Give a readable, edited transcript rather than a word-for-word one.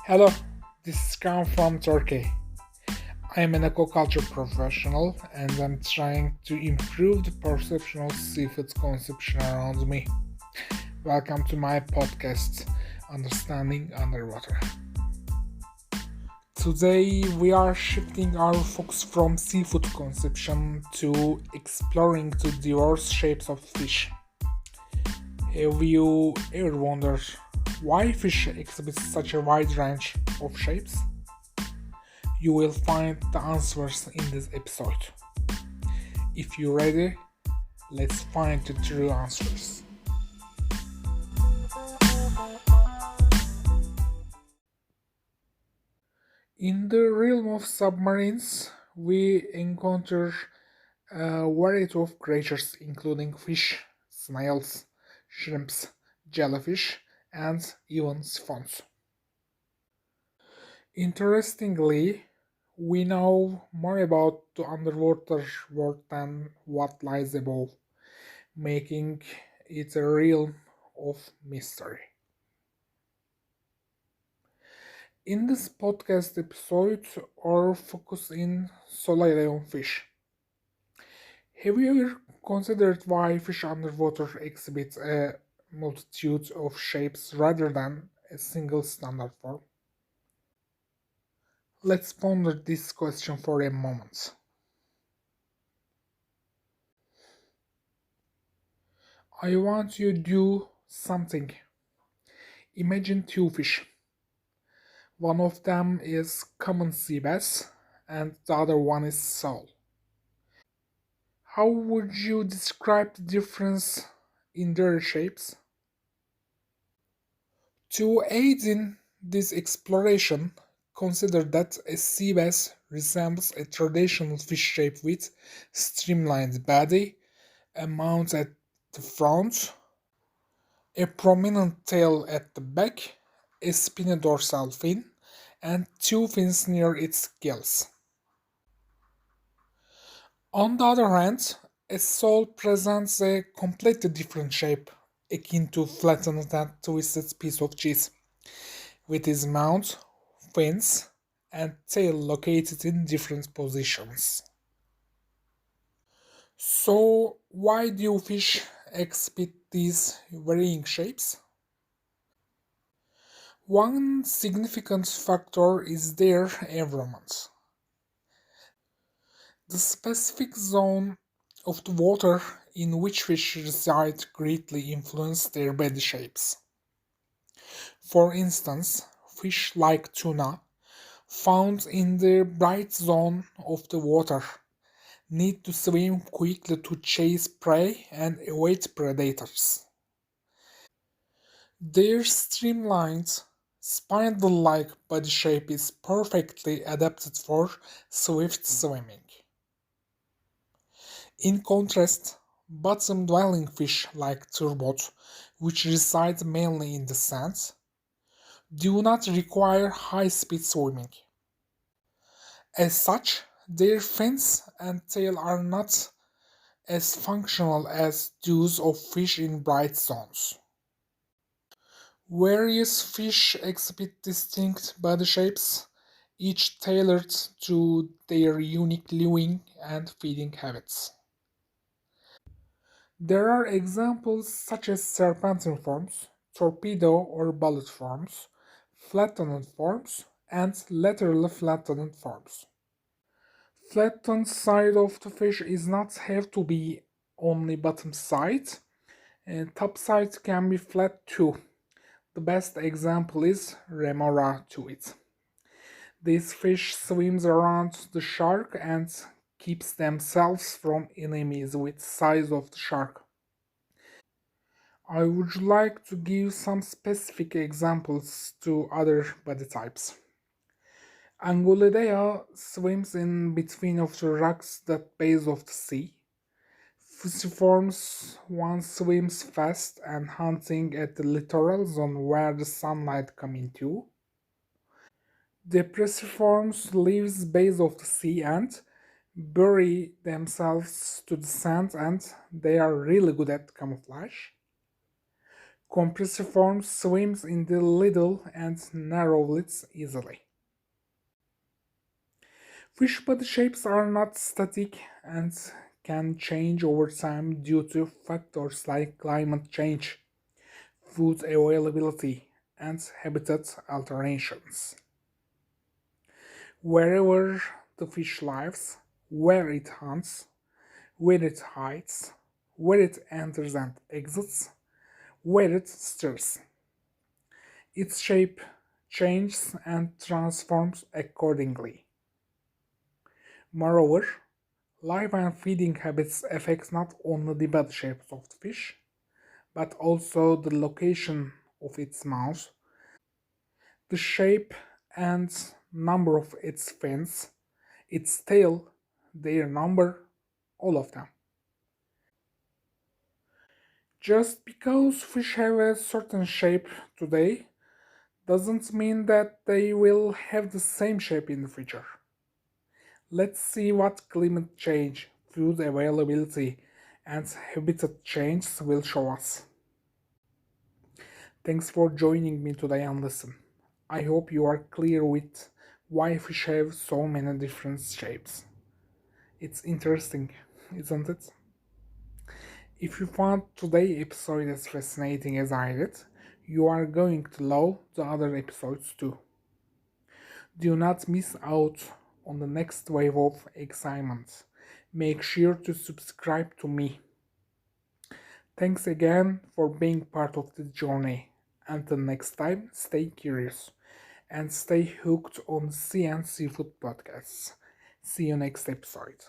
Hello, this is Kaan from Turkey. I'm an aquaculture professional and I'm trying to improve the perception of seafood consumption around me. Welcome to my podcast, Understanding Underwater. Today we are shifting our focus from seafood consumption to exploring the diverse shapes of fish. Have you ever wondered why fish exhibit such a wide range of shapes? You will find the answers in this episode. If you're ready, let's find the true answers. In the realm of submarines, we encounter a variety of creatures including fish, snails, shrimps, jellyfish, and even siphons. Interestingly, we know more about the underwater world than what lies above, making it a realm of mystery. In this podcast episode, our focus in solely fish. Have you ever considered why fish underwater exhibit a multitude of shapes rather than a single standard form? Let's ponder this question for a moment. I want you to do something. Imagine two fish. One of them is common sea bass and the other one is sole. How would you describe the difference in their shapes? To aid in this exploration, consider that a sea bass resembles a traditional fish shape with streamlined body, a mouth at the front, a prominent tail at the back, a spiny dorsal fin, and two fins near its gills. On the other hand, a sole presents a completely different shape, akin to flattened and twisted piece of cheese, with its mouth, fins, and tail located in different positions. So, why do fish exhibit these varying shapes? One significant factor is their environment. The specific zone of the water in which fish reside greatly influence their body shapes. For instance, fish like tuna, found in the bright zone of the water, need to swim quickly to chase prey and avoid predators. Their streamlined, spindle-like body shape is perfectly adapted for swift swimming. In contrast, bottom-dwelling fish like turbot, which reside mainly in the sands, do not require high-speed swimming. As such, their fins and tail are not as functional as those of fish in bright zones. Various fish exhibit distinct body shapes, each tailored to their unique living and feeding habits. There are examples such as serpentine forms, torpedo or bullet forms, flattened forms, and laterally flattened forms. Flattened side of the fish is not have to be only bottom side, and top side can be flat too. The best example is remora to it. This fish swims around the shark and keeps themselves from enemies with size of the shark. I would like to give some specific examples to other body types. Angulidea swims in between of the rocks that base of the sea. Fusiforms one swims fast and hunting at the littoral zone where the sunlight come into. Depressiforms lives base of the sea and bury themselves to the sand and they are really good at camouflage. Compressiform swims in the little and narrowlets easily. Fish body shapes are not static and can change over time due to factors like climate change, food availability, and habitat alterations. Wherever the fish lives, where it hunts, where it hides, where it enters and exits, where it stirs, its shape changes and transforms accordingly. Moreover, life and feeding habits affect not only the body shapes of the fish, but also the location of its mouth, the shape and number of its fins, its tail, their number, all of them. Just because fish have a certain shape today doesn't mean that they will have the same shape in the future. Let's see what climate change, food availability, and habitat changes will show us. Thanks for joining me today and listen. I hope you are clear with why fish have so many different shapes. It's interesting, isn't it? If you found today's episode as fascinating as I did, you are going to love the other episodes too. Do not miss out on the next wave of excitement. Make sure to subscribe to me. Thanks again for being part of the journey. Until next time, stay curious and stay hooked on Sea and Seafood podcasts. See you next episode.